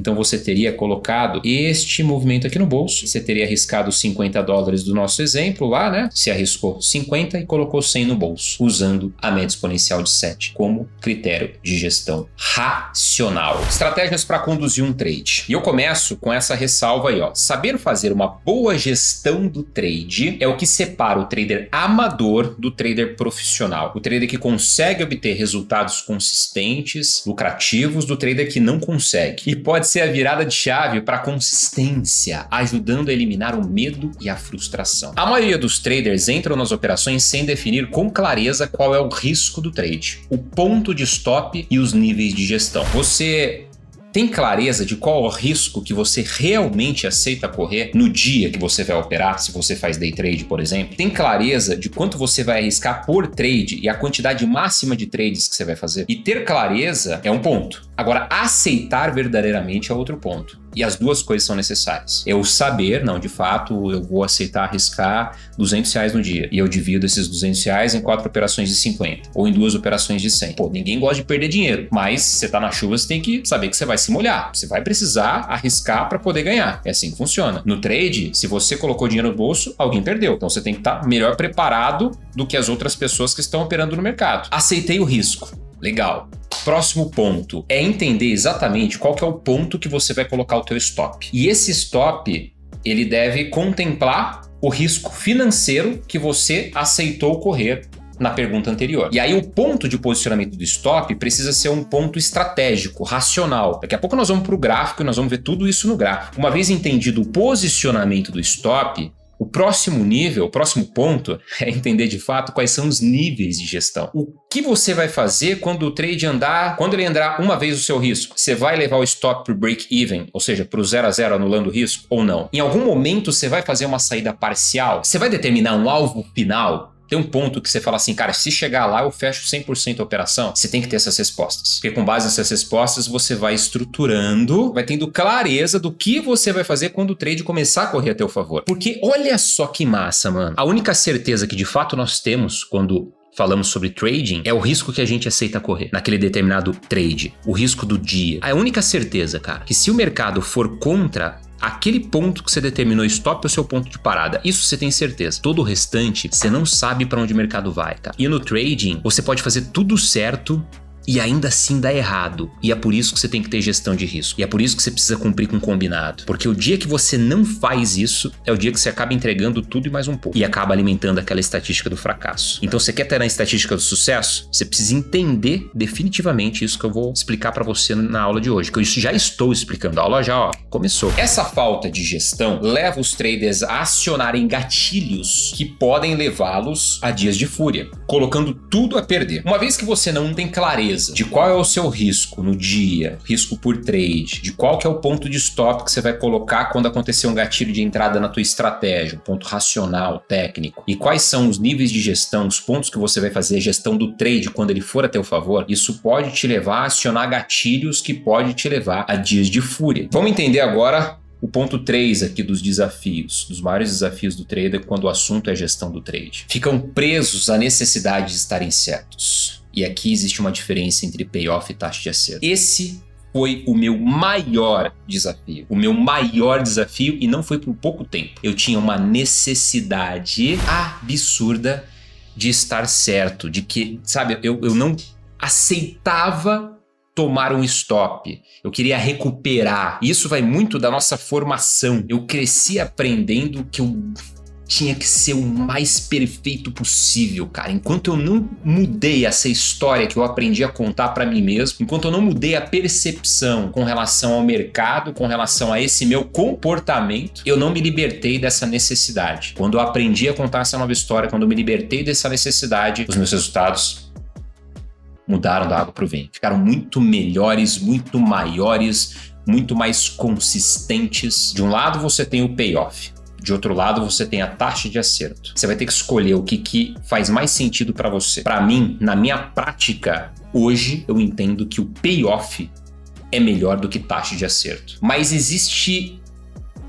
Então você teria colocado este movimento aqui no bolso, você teria arriscado $50 do nosso exemplo lá, né? Se arriscou 50 e colocou 100 no bolso, usando a média exponencial de 7 como critério de gestão racional. Estratégias para conduzir um trade. E eu começo com essa ressalva aí, ó. Saber fazer uma boa gestão do trade é o que separa o trader amador do trader profissional. O trader que consegue obter resultados consistentes, lucrativos, do trader que não consegue. E pode ser a virada de chave para a consistência, ajudando a eliminar o medo e a frustração. A maioria dos traders entram nas operações sem definir com clareza qual é o risco do trade, o ponto de stop e os níveis de gestão. Você tem clareza de qual é o risco que você realmente aceita correr no dia que você vai operar, se você faz day trade, por exemplo? Tem clareza de quanto você vai arriscar por trade e a quantidade máxima de trades que você vai fazer? E ter clareza é um ponto. Agora, aceitar verdadeiramente é outro ponto. E as duas coisas são necessárias. Eu saber, não, de fato, eu vou aceitar arriscar R$200 no dia. E eu divido esses R$200 em 4 operações de 50. Ou em 2 operações de 100. Pô, ninguém gosta de perder dinheiro. Mas se você tá na chuva, você tem que saber que você vai se molhar. Você vai precisar arriscar para poder ganhar. É assim que funciona. No trade, se você colocou dinheiro no bolso, alguém perdeu. Então você tem que estar melhor preparado do que as outras pessoas que estão operando no mercado. Aceitei o risco. Legal. Próximo ponto é entender exatamente qual que é o ponto que você vai colocar o teu stop. E esse stop, ele deve contemplar o risco financeiro que você aceitou correr na pergunta anterior. E aí o ponto de posicionamento do stop precisa ser um ponto estratégico, racional. Daqui a pouco nós vamos para o gráfico e nós vamos ver tudo isso no gráfico. Uma vez entendido o posicionamento do stop, o próximo nível, o próximo ponto é entender de fato quais são os níveis de gestão. O que você vai fazer quando o trade andar, quando ele andar uma vez o seu risco? Você vai levar o stop para o break-even, ou seja, para o 0 a 0 anulando o risco ou não? Em algum momento você vai fazer uma saída parcial? Você vai determinar um alvo final? Tem um ponto que você fala assim, cara, se chegar lá eu fecho 100% a operação. Você tem que ter essas respostas. Porque com base nessas respostas você vai estruturando, vai tendo clareza do que você vai fazer quando o trade começar a correr a teu favor. Porque olha só que massa, mano. A única certeza que de fato nós temos quando falamos sobre trading é o risco que a gente aceita correr naquele determinado trade. O risco do dia. A única certeza, cara, que se o mercado for contra aquele ponto que você determinou stop é o seu ponto de parada. Isso você tem certeza. Todo o restante, você não sabe para onde o mercado vai, cara. E no trading, você pode fazer tudo certo e ainda assim dá errado. E é por isso que você tem que ter gestão de risco. E é por isso que você precisa cumprir com um combinado. Porque o dia que você não faz isso, é o dia que você acaba entregando tudo e mais um pouco. E acaba alimentando aquela estatística do fracasso. Então você quer ter na estatística do sucesso? Você precisa entender definitivamente isso que eu vou explicar para você na aula de hoje. Que eu já estou explicando. A aula já, ó, começou. Essa falta de gestão leva os traders a acionarem gatilhos que podem levá-los a dias de fúria, colocando tudo a perder. Uma vez que você não tem clareza de qual é o seu risco no dia, risco por trade, de qual que é o ponto de stop que você vai colocar quando acontecer um gatilho de entrada na tua estratégia, um ponto racional, técnico, e quais são os níveis de gestão, os pontos que você vai fazer, gestão do trade quando ele for a teu favor, isso pode te levar a acionar gatilhos que pode te levar a dias de fúria. Vamos entender agora o ponto 3 aqui dos desafios, dos maiores desafios do trader quando o assunto é gestão do trade. Ficam presos à necessidade de estarem certos. E aqui existe uma diferença entre payoff e taxa de acerto. Esse foi o meu maior desafio. O meu maior desafio, e não foi por pouco tempo. Eu tinha uma necessidade absurda de estar certo, de que, sabe, eu não aceitava tomar um stop. Eu queria recuperar. Isso vai muito da nossa formação. Eu cresci aprendendo que eu tinha que ser o mais perfeito possível, cara. Enquanto eu não mudei essa história que eu aprendi a contar pra mim mesmo, enquanto eu não mudei a percepção com relação ao mercado, com relação a esse meu comportamento, eu não me libertei dessa necessidade. Quando eu aprendi a contar essa nova história, quando eu me libertei dessa necessidade, os meus resultados mudaram da água pro vinho. Ficaram muito melhores, muito maiores, muito mais consistentes. De um lado você tem o payoff. De outro lado, você tem a taxa de acerto. Você vai ter que escolher o que faz mais sentido para você. Para mim, na minha prática, hoje eu entendo que o payoff é melhor do que taxa de acerto. Mas existe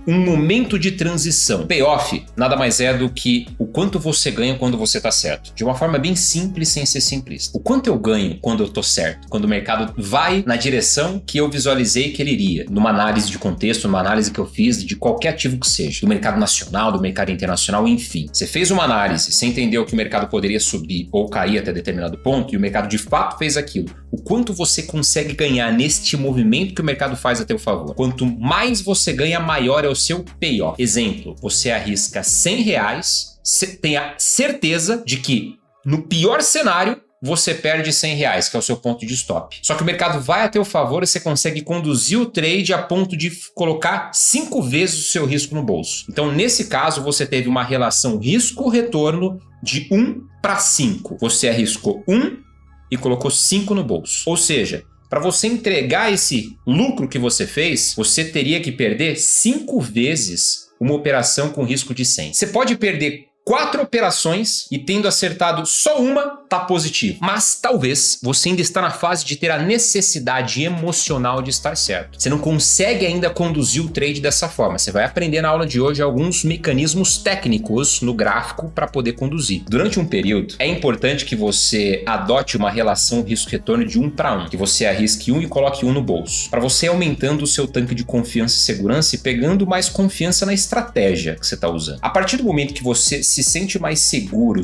um momento de transição. Payoff nada mais é do que o quanto você ganha quando você está certo. De uma forma bem simples, sem ser simplista. O quanto eu ganho quando eu estou certo? Quando o mercado vai na direção que eu visualizei que ele iria. Numa análise de contexto, numa análise que eu fiz de qualquer ativo que seja. Do mercado nacional, do mercado internacional, enfim. Você fez uma análise, você entendeu que o mercado poderia subir ou cair até determinado ponto e o mercado de fato fez aquilo. O quanto você consegue ganhar neste movimento que o mercado faz a teu favor. Quanto mais você ganha, maior é o seu payoff. Exemplo, você arrisca R$100, tenha certeza de que no pior cenário você perde R$100, que é o seu ponto de stop. Só que o mercado vai a teu favor e você consegue conduzir o trade a ponto de colocar 5 vezes o seu risco no bolso. Então, nesse caso, você teve uma relação risco-retorno de 1:5. Você arriscou 1 e colocou 5 no bolso. Ou seja, para você entregar esse lucro que você fez, você teria que perder 5 vezes uma operação com risco de 100. Você pode perder 4 operações e tendo acertado só uma, tá positivo. Mas talvez você ainda está na fase de ter a necessidade emocional de estar certo. Você não consegue ainda conduzir o trade dessa forma. Você vai aprender na aula de hoje alguns mecanismos técnicos no gráfico para poder conduzir. Durante um período, é importante que você adote uma relação risco-retorno de 1:1, que você arrisque 1 e coloque 1 no bolso, para você ir aumentando o seu tanque de confiança e segurança e pegando mais confiança na estratégia que você está usando. A partir do momento que você se sente mais segura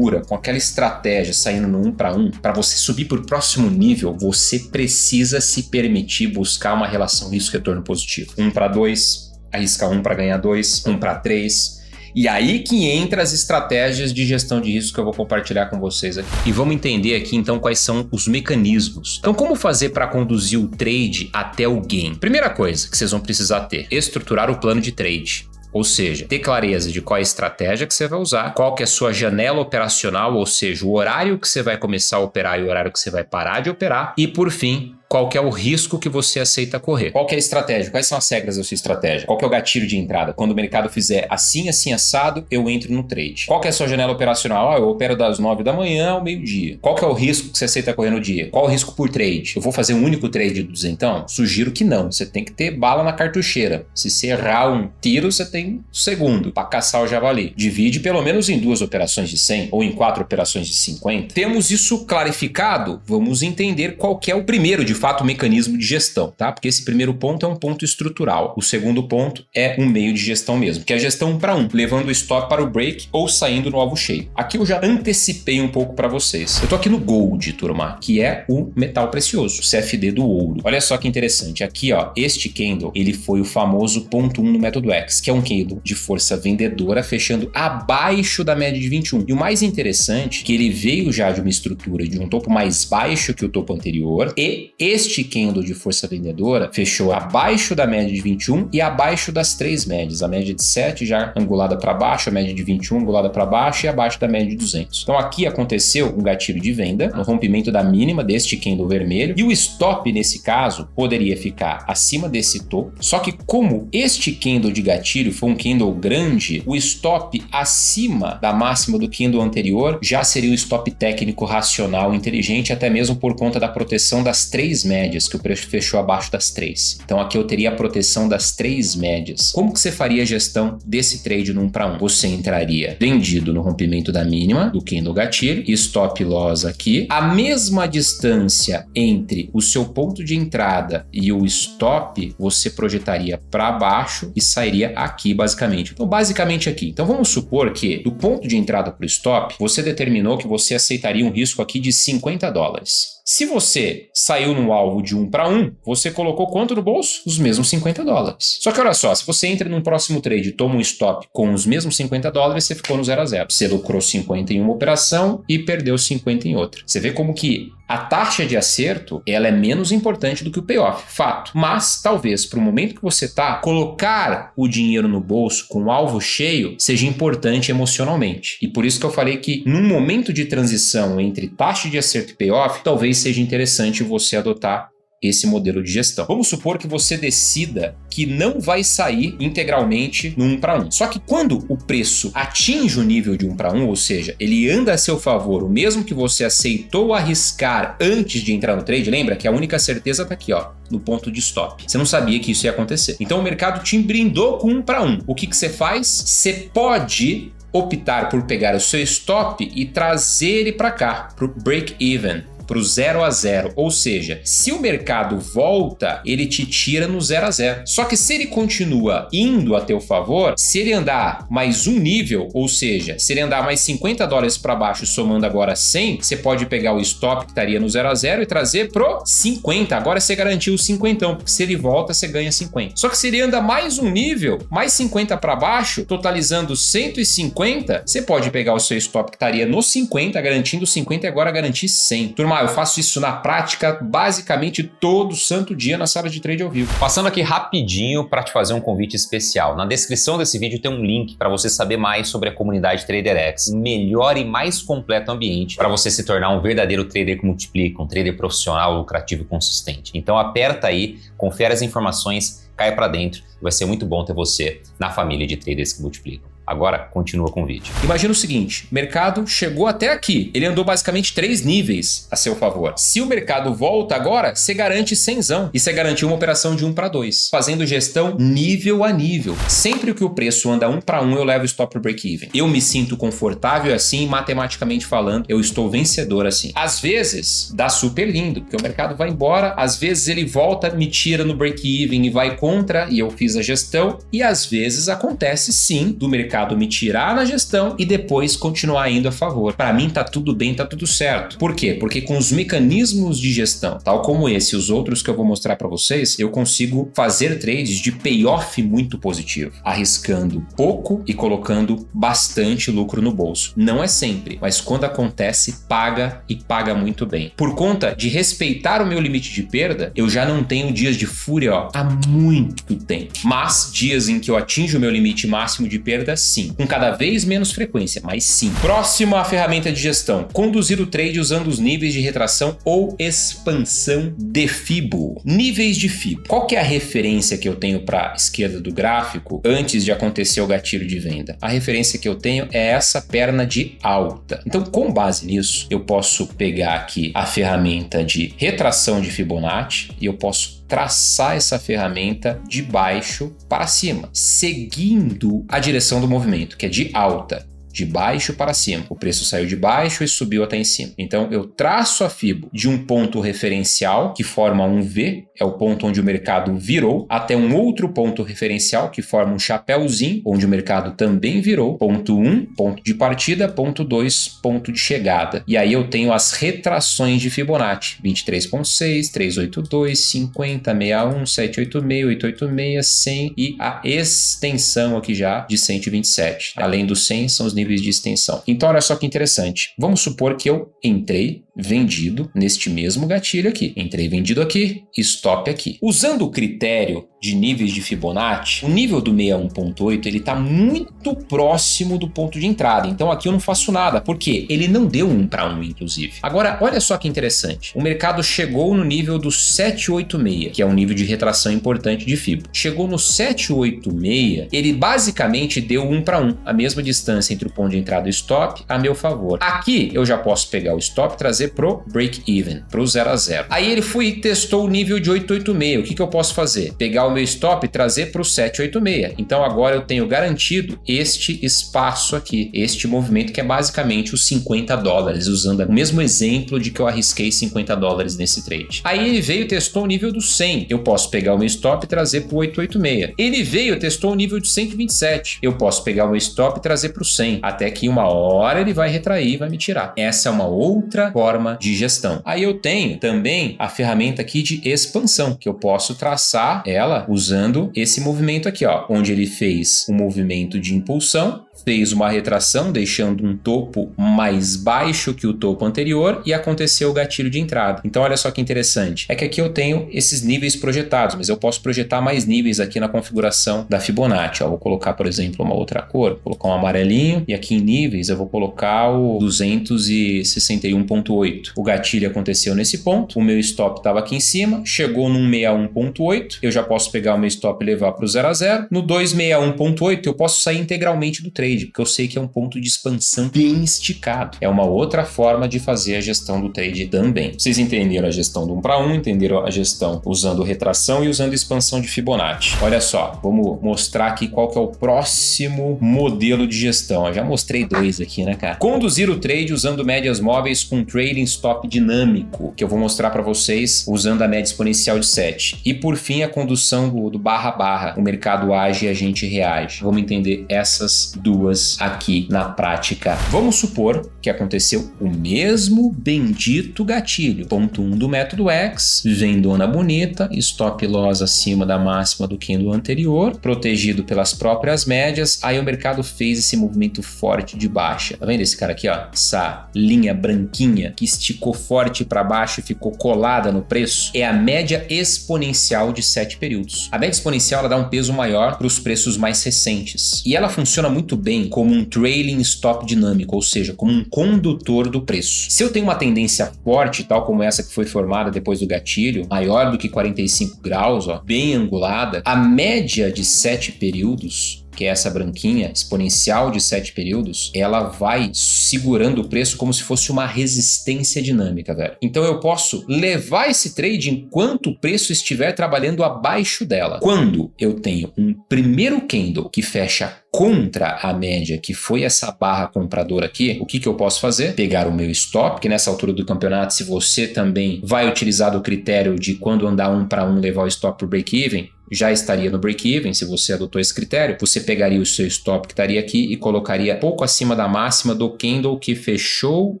com aquela estratégia saindo no 1:1, para você subir para o próximo nível, você precisa se permitir buscar uma relação risco-retorno positivo. 1:2, arriscar 1 para ganhar 2, 1:3. E aí que entra as estratégias de gestão de risco que eu vou compartilhar com vocês aqui. E vamos entender aqui então quais são os mecanismos. Então, como fazer para conduzir o trade até o gain? Primeira coisa que vocês vão precisar ter: estruturar o plano de trade. Ou seja, ter clareza de qual é a estratégia que você vai usar, qual que é a sua janela operacional, ou seja, o horário que você vai começar a operar e o horário que você vai parar de operar. E por fim, qual que é o risco que você aceita correr. Qual que é a estratégia? Quais são as regras da sua estratégia? Qual que é o gatilho de entrada? Quando o mercado fizer assim, assim, assado, eu entro no trade. Qual que é a sua janela operacional? Eu opero das 9 da manhã ao meio-dia. Qual que é o risco que você aceita correr no dia? Qual o risco por trade? Eu vou fazer um único trade do duzentão? Sugiro que não. Você tem que ter bala na cartucheira. Se você errar um tiro, você tem um segundo para caçar o javali. Divide pelo menos em 2 operações de 100 ou em 4 operações de 50. Temos isso clarificado? Vamos entender qual que é o primeiro de fato, o mecanismo de gestão, tá? Porque esse primeiro ponto é um ponto estrutural. O segundo ponto é um meio de gestão mesmo, que é a gestão 1:1, levando o stop para o break ou saindo no alvo cheio. Aqui eu já antecipei um pouco para vocês. Eu tô aqui no Gold, turma, que é o metal precioso, o CFD do ouro. Olha só que interessante. Aqui, ó, este candle, ele foi o famoso ponto 1 no método X, que é um candle de força vendedora fechando abaixo da média de 21. E o mais interessante é que ele veio já de uma estrutura de um topo mais baixo que o topo anterior e este candle de força vendedora fechou abaixo da média de 21 e abaixo das 3 médias. A média de 7 já angulada para baixo, a média de 21 angulada para baixo e abaixo da média de 200. Então aqui aconteceu um gatilho de venda no rompimento da mínima deste candle vermelho e o stop nesse caso poderia ficar acima desse topo. Só que como este candle de gatilho foi um candle grande, o stop acima da máxima do candle anterior já seria um stop técnico racional inteligente, até mesmo por conta da proteção das 3 médias, que o preço fechou abaixo das 3. Então aqui eu teria a proteção das 3 médias. Como que você faria a gestão desse trade no 1:1? Você entraria vendido no rompimento da mínima do candle gatilho, stop loss aqui. A mesma distância entre o seu ponto de entrada e o stop, você projetaria para baixo e sairia aqui basicamente. Então basicamente aqui. Então vamos supor que do ponto de entrada para o stop, você determinou que você aceitaria um risco aqui de $50. Se você saiu no alvo de 1:1, você colocou quanto no bolso? Os mesmos $50. Só que olha só, se você entra num próximo trade e toma um stop com os mesmos $50, você ficou no 0 a 0. Você lucrou 50 em uma operação e perdeu 50 em outra. Você vê como que a taxa de acerto, ela é menos importante do que o payoff, fato. Mas, talvez, para o momento que você está, colocar o dinheiro no bolso com o alvo cheio seja importante emocionalmente. E por isso que eu falei que, num momento de transição entre taxa de acerto e payoff, talvez seja interessante você adotar esse modelo de gestão. Vamos supor que você decida que não vai sair integralmente no 1 para 1. Só que quando o preço atinge o nível de 1 para 1, ou seja, ele anda a seu favor, o mesmo que você aceitou arriscar antes de entrar no trade, lembra que a única certeza está aqui, ó, no ponto de stop. Você não sabia que isso ia acontecer. Então o mercado te brindou com 1 para 1. O que você faz? Você pode optar por pegar o seu stop e trazer ele para cá, para o break-even, para o 0 a 0, ou seja, se o mercado volta, ele te tira no 0 a 0. Só que se ele continua indo a teu favor, se ele andar mais um nível, ou seja, se ele andar mais $50 para baixo, somando agora 100, você pode pegar o stop que estaria no 0 a 0 e trazer pro 50. Agora você garantiu o 50, porque se ele volta, você ganha 50. Só que se ele anda mais um nível, mais 50 para baixo, totalizando 150, você pode pegar o seu stop que estaria no 50, garantindo 50 e agora garantir 100. Turma, eu faço isso na prática basicamente todo santo dia na sala de trade ao vivo. Passando aqui rapidinho para te fazer um convite especial. Na descrição desse vídeo tem um link para você saber mais sobre a comunidade TraderX, um melhor e mais completo ambiente para você se tornar um verdadeiro trader que multiplica, um trader profissional, lucrativo e consistente. Então aperta aí, confere as informações, cai para dentro e vai ser muito bom ter você na família de traders que multiplicam. Agora, continua com o vídeo. Imagina o seguinte, o mercado chegou até aqui, ele andou basicamente 3 níveis a seu favor. Se o mercado volta agora, você garante 100zão e você garantiu uma operação de 1 para 2, fazendo gestão nível a nível. Sempre que o preço anda 1 para 1, eu levo stop pro break-even. Eu me sinto confortável assim, matematicamente falando, eu estou vencedor assim. Às vezes, dá super lindo, porque o mercado vai embora, às vezes ele volta, me tira no break-even e vai contra, e eu fiz a gestão, e às vezes acontece sim do mercado me tirar na gestão e depois continuar indo a favor. Para mim tá tudo bem, tá tudo certo. Por quê? Porque com os mecanismos de gestão, tal como esse e os outros que eu vou mostrar para vocês, eu consigo fazer trades de payoff muito positivo, arriscando pouco e colocando bastante lucro no bolso. Não é sempre, mas quando acontece, paga e paga muito bem. Por conta de respeitar o meu limite de perda, eu já não tenho dias de fúria há muito tempo. Mas dias em que eu atinjo o meu limite máximo de perda, sim. Com cada vez menos frequência, mas sim. Próxima ferramenta de gestão. Conduzir o trade usando os níveis de retração ou expansão de Fibo. Níveis de Fibo. Qual que é a referência que eu tenho para a esquerda do gráfico antes de acontecer o gatilho de venda? A referência que eu tenho é essa perna de alta. Então, com base nisso, eu posso pegar aqui a ferramenta de retração de Fibonacci e eu posso traçar essa ferramenta de baixo para cima, seguindo a direção do movimento, que é de alta, de baixo para cima. O preço saiu de baixo e subiu até em cima. Então eu traço a Fibo de um ponto referencial que forma um V, é o ponto onde o mercado virou, até um outro ponto referencial que forma um chapéuzinho, onde o mercado também virou, ponto 1, ponto de partida, ponto 2, ponto de chegada. E aí eu tenho as retrações de Fibonacci, 23.6, 382, 50, 61, 786, 886, 100 e a extensão aqui já de 127. Além do 100 são os níveis de extensão. Então olha só que interessante. Vamos supor que eu entrei vendido neste mesmo gatilho aqui. Entrei vendido aqui, stop aqui. Usando o critério de níveis de Fibonacci, o nível do 61.8 ele está muito próximo do ponto de entrada. Então aqui eu não faço nada, porque ele não deu 1 para 1, inclusive. Agora, olha só que interessante. O mercado chegou no nível do 786, que é um nível de retração importante de Fibo. Chegou no 786, ele basicamente deu 1 para 1, a mesma distância entre o ponto de entrada e o stop a meu favor. Aqui eu já posso pegar o stop e trazer pro break-even, pro 0 a 0. Aí ele foi e testou o nível de 886. O que eu posso fazer? Pegar o meu stop e trazer pro 786. Então agora eu tenho garantido este espaço aqui, este movimento que é basicamente os $50, usando o mesmo exemplo de que eu arrisquei $50 nesse trade. Aí ele veio e testou o nível do 100. Eu posso pegar o meu stop e trazer pro 886. Ele veio e testou o nível de 127. Eu posso pegar o meu stop e trazer pro 100. Até que uma hora ele vai retrair e vai me tirar. Essa é uma outra forma de gestão. Aí eu tenho também a ferramenta aqui de expansão, que eu posso traçar ela usando esse movimento aqui, ó, onde ele fez um movimento de impulsão, fez uma retração, deixando um topo mais baixo que o topo anterior e aconteceu o gatilho de entrada. Então olha só que interessante, é que aqui eu tenho esses níveis projetados, mas eu posso projetar mais níveis aqui na configuração da Fibonacci. Vou colocar, por exemplo, uma outra cor, vou colocar um amarelinho e aqui em níveis eu vou colocar o 261.8. O gatilho aconteceu nesse ponto, o meu stop estava aqui em cima, chegou num 61.8, eu já posso pegar o meu stop e levar para o 0 a 0. No 261.8 eu posso sair integralmente do trade, porque eu sei que é um ponto de expansão bem esticado. É uma outra forma de fazer a gestão do trade também. Vocês entenderam a gestão do 1 para 1, entenderam a gestão usando retração e usando expansão de Fibonacci. Olha só, vamos mostrar aqui qual que é o próximo modelo de gestão. Eu já mostrei dois aqui, né, cara? Conduzir o trade usando médias móveis com trading stop dinâmico, que eu vou mostrar para vocês usando a média exponencial de 7. E por fim, a condução do barra barra. O mercado age e a gente reage. Vamos entender essas duas aqui na prática. Vamos supor que aconteceu o mesmo bendito gatilho. Ponto 1 do método X, vendona bonita, stop loss acima da máxima do candle anterior, protegido pelas próprias médias. Aí o mercado fez esse movimento forte de baixa. Tá vendo esse cara aqui, ó? Essa linha branquinha que esticou forte para baixo e ficou colada no preço é a média exponencial de 7 períodos. A média exponencial ela dá um peso maior para os preços mais recentes e ela funciona muito bem como um trailing stop dinâmico, ou seja, como um condutor do preço. Se eu tenho uma tendência forte, tal como essa que foi formada depois do gatilho, maior do que 45 graus, ó, bem angulada, a média de 7 períodos, que é essa branquinha, exponencial de 7 períodos, ela vai segurando o preço como se fosse uma resistência dinâmica, velho. Então eu posso levar esse trade enquanto o preço estiver trabalhando abaixo dela. Quando eu tenho um primeiro candle que fecha contra a média, que foi essa barra compradora aqui, o que eu posso fazer? Pegar o meu stop, que nessa altura do campeonato, se você também vai utilizar do critério de quando andar 1 para 1 levar o stop pro break-even, já estaria no break-even, se você adotou esse critério, você pegaria o seu stop que estaria aqui e colocaria pouco acima da máxima do candle que fechou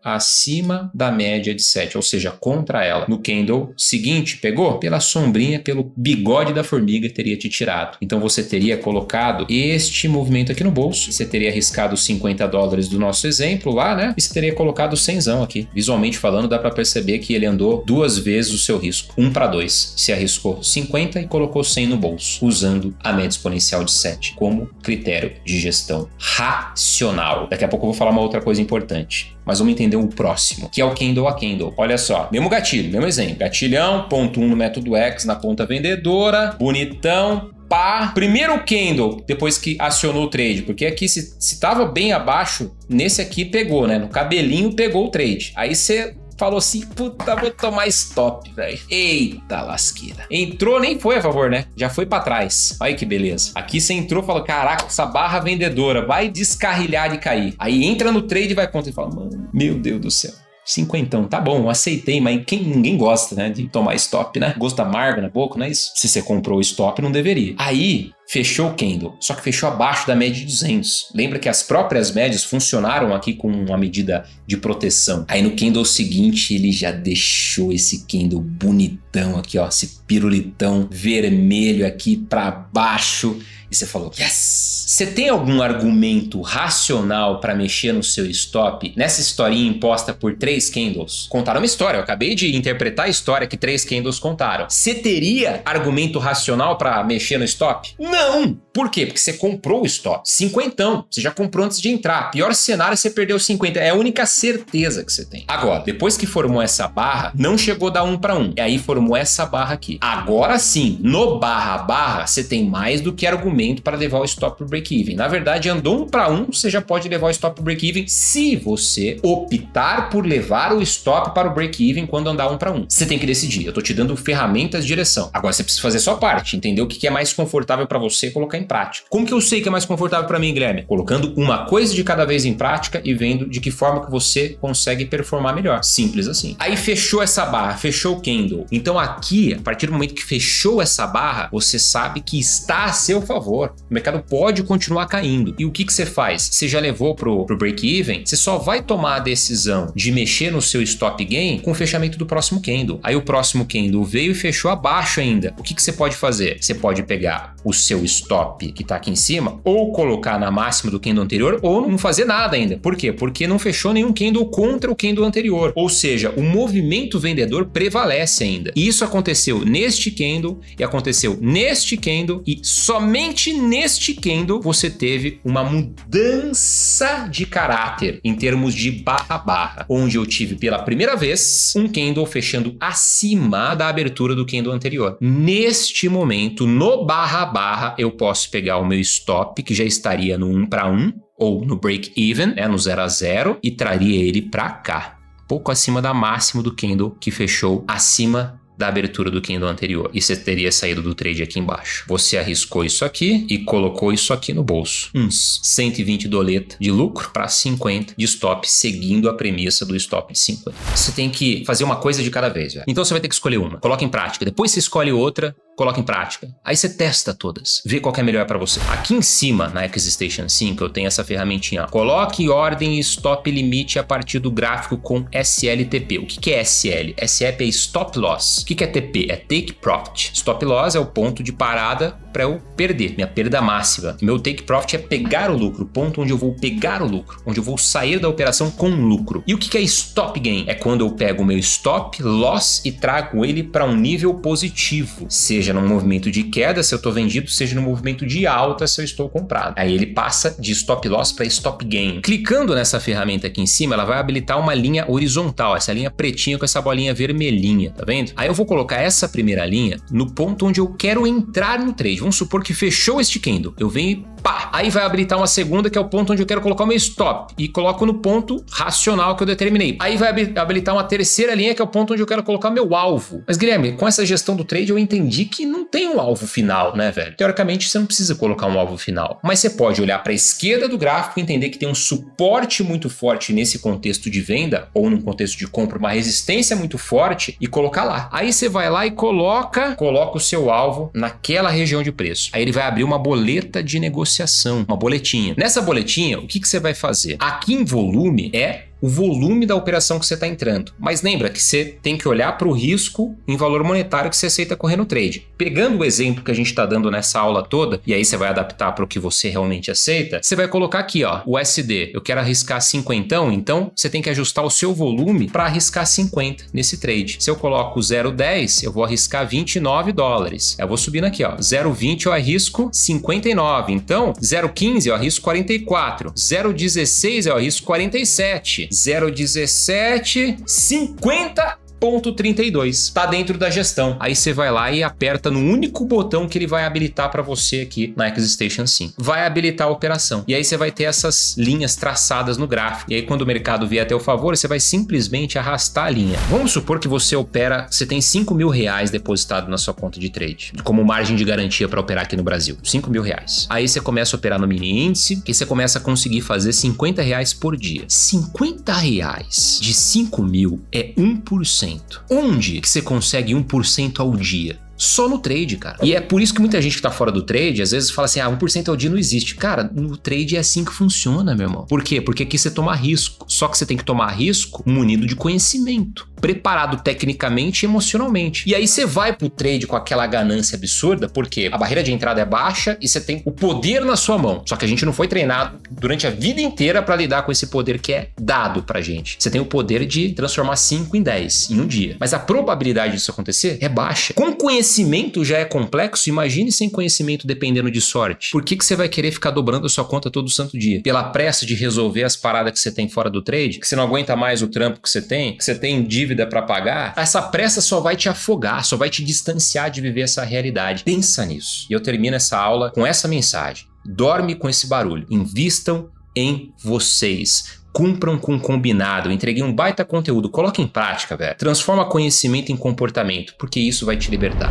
acima da média de 7, ou seja, contra ela. No candle seguinte, pegou? Pela sombrinha, pelo bigode da formiga teria te tirado. Então você teria colocado este movimento aqui no bolso, você teria arriscado $50 do nosso exemplo lá, né? E você teria colocado 100zão aqui. Visualmente falando, dá para perceber que ele andou 2 vezes o seu risco, 1 para 2. Se arriscou 50 e colocou 100 no bolso, usando a média exponencial de 7 como critério de gestão racional. Daqui a pouco eu vou falar uma outra coisa importante, mas vamos entender o próximo, que é o candle a candle. Olha só, mesmo gatilho, mesmo exemplo. Gatilhão, ponto 1 no método X na ponta vendedora, bonitão, pá. Primeiro candle, depois que acionou o trade, porque aqui se tava bem abaixo, nesse aqui pegou, né? No cabelinho pegou o trade. Aí você falou assim, puta, vou tomar stop, velho. Eita lasqueira. Entrou, nem foi a favor, né? Já foi pra trás. Olha que beleza. Aqui você entrou e falou, caraca, essa barra vendedora vai descarrilhar de cair. Aí entra no trade e vai contra e fala, mano, meu Deus do céu. 50, tá bom, aceitei, mas ninguém gosta, né, de tomar stop, né? Gosto amargo na boca, não é isso? Se você comprou o stop, não deveria. Aí, fechou o candle, só que fechou abaixo da média de 200. Lembra que as próprias médias funcionaram aqui com uma medida de proteção. Aí no candle seguinte, ele já deixou esse candle bonitão aqui, ó, esse pirulitão vermelho aqui pra baixo. E você falou, yes! Você tem algum argumento racional para mexer no seu stop nessa historinha imposta por 3 candles? Contaram uma história, eu acabei de interpretar a história que 3 candles contaram. Você teria argumento racional para mexer no stop? Não! Por quê? Porque você comprou o stop. 50, você já comprou antes de entrar. Pior cenário, você perdeu 50. É a única certeza que você tem. Agora, depois que formou essa barra, não chegou da 1 para 1. E aí formou essa barra aqui. Agora sim, no barra a barra, você tem mais do que argumento para levar o stop pro break-even. Na verdade, andou 1 para 1, você já pode levar o stop pro break-even se você optar por levar o stop para o break-even quando andar 1 para 1. Você tem que decidir. Eu tô te dando ferramentas de direção. Agora você precisa fazer a sua parte, entender o que é mais confortável para você colocar em prática. Como que eu sei que é mais confortável para mim, Guilherme? Colocando uma coisa de cada vez em prática e vendo de que forma que você consegue performar melhor. Simples assim. Aí fechou essa barra, fechou o candle. Então aqui, a partir do momento que fechou essa barra, você sabe que está a seu favor. O mercado pode continuar caindo. E o que você faz? Você já levou pro break-even, você só vai tomar a decisão de mexer no seu stop gain com o fechamento do próximo candle. Aí o próximo candle veio e fechou abaixo ainda. O que você pode fazer? Você pode pegar o seu seu stop que tá aqui em cima, ou colocar na máxima do candle anterior, ou não fazer nada ainda. Por quê? Porque não fechou nenhum candle contra o candle anterior. Ou seja, o movimento vendedor prevalece ainda. E isso aconteceu neste candle e aconteceu neste candle e somente neste candle você teve uma mudança de caráter em termos de barra-barra, onde eu tive pela primeira vez um candle fechando acima da abertura do candle anterior. Neste momento, no barra-barra, eu posso pegar o meu stop, que já estaria no 1 para 1, ou no break-even, né, no 0 a 0, e traria ele para cá, pouco acima da máxima do candle que fechou acima da abertura do candle anterior. E você teria saído do trade aqui embaixo. Você arriscou isso aqui e colocou isso aqui no bolso. Uns 120 doleta de lucro para 50 de stop, seguindo a premissa do stop de 50. Você tem que fazer uma coisa de cada vez, velho. Então você vai ter que escolher uma. Coloca em prática. Depois você escolhe outra, coloca em prática. Aí você testa todas. Vê qual que é melhor para você. Aqui em cima, na XStation 5, eu tenho essa ferramentinha. Ó. Coloque ordem e stop limite a partir do gráfico com SLTP. O que é SL? SL é Stop Loss. O que é TP? É Take Profit. Stop Loss é o ponto de parada para eu perder, minha perda máxima. Meu Take Profit é pegar o lucro, o ponto onde eu vou pegar o lucro, onde eu vou sair da operação com lucro. E o que é Stop Gain? É quando eu pego o meu Stop Loss e trago ele para um nível positivo, seja num movimento de queda se eu estou vendido, seja no movimento de alta se eu estou comprado. Aí ele passa de Stop Loss para Stop Gain. Clicando nessa ferramenta aqui em cima, ela vai habilitar uma linha horizontal, essa linha pretinha com essa bolinha vermelhinha, tá vendo? Aí eu vou colocar essa primeira linha no ponto onde eu quero entrar no trade. Vamos supor que fechou este candle. Eu venho e pá! Aí vai habilitar uma segunda, que é o ponto onde eu quero colocar o meu stop. E coloco no ponto racional que eu determinei. Aí vai habilitar uma terceira linha, que é o ponto onde eu quero colocar o meu alvo. Mas, Guilherme, com essa gestão do trade, eu entendi que não tem um alvo final, né, velho? Teoricamente, você não precisa colocar um alvo final. Mas você pode olhar para a esquerda do gráfico e entender que tem um suporte muito forte nesse contexto de venda, ou num contexto de compra, uma resistência muito forte, e colocar lá. Aí você vai lá e coloca o seu alvo naquela região de preço. Aí ele vai abrir uma boleta de negociação, uma boletinha. Nessa boletinha, o que você vai fazer? Aqui em volume é o volume da operação que você está entrando. Mas lembra que você tem que olhar para o risco em valor monetário que você aceita correr no trade. Pegando o exemplo que a gente está dando nessa aula toda, e aí você vai adaptar para o que você realmente aceita, você vai colocar aqui, ó, o USD. Eu quero arriscar 50, então você tem que ajustar o seu volume para arriscar 50 nesse trade. Se eu coloco 0,10, eu vou arriscar 29 dólares. Eu vou subindo aqui, ó, 0,20 eu arrisco 59. Então, 0,15 eu arrisco 44. 0,16 eu arrisco 47. 0,17, 50,32. Tá dentro da gestão. Aí você vai lá e aperta no único botão que ele vai habilitar para você aqui na XStation 5. Vai habilitar a operação. E aí você vai ter essas linhas traçadas no gráfico. E aí quando o mercado vier a teu favor, você vai simplesmente arrastar a linha. Vamos supor que você tem 5 mil reais depositado na sua conta de trade, como margem de garantia para operar aqui no Brasil. 5 mil reais. Aí você começa a operar no mini índice, que você começa a conseguir fazer 50 reais por dia. 50 reais de 5 mil é 1%. Onde que você consegue 1% ao dia? Só no trade, cara. E é por isso que muita gente que tá fora do trade, às vezes fala assim, 1% ao dia não existe. Cara, no trade é assim que funciona, meu irmão. Por quê? Porque aqui você toma risco. Só que você tem que tomar risco munido de conhecimento, preparado tecnicamente e emocionalmente. E aí você vai pro trade com aquela ganância absurda, porque a barreira de entrada é baixa e você tem o poder na sua mão. Só que a gente não foi treinado durante a vida inteira para lidar com esse poder que é dado pra gente. Você tem o poder de transformar 5 em 10 em um dia. Mas a probabilidade disso acontecer é baixa. Com conhecimento já é complexo, imagine sem conhecimento dependendo de sorte. Por que você vai querer ficar dobrando a sua conta todo santo dia? Pela pressa de resolver as paradas que você tem fora do trade? Que você não aguenta mais o trampo que você tem dívida para pagar? Essa pressa só vai te afogar, só vai te distanciar de viver essa realidade. Pensa nisso. E eu termino essa aula com essa mensagem. Dorme com esse barulho. Invistam em vocês. Cumpram com o combinado. Eu entreguei um baita conteúdo. Coloque em prática, velho. Transforma conhecimento em comportamento, porque isso vai te libertar.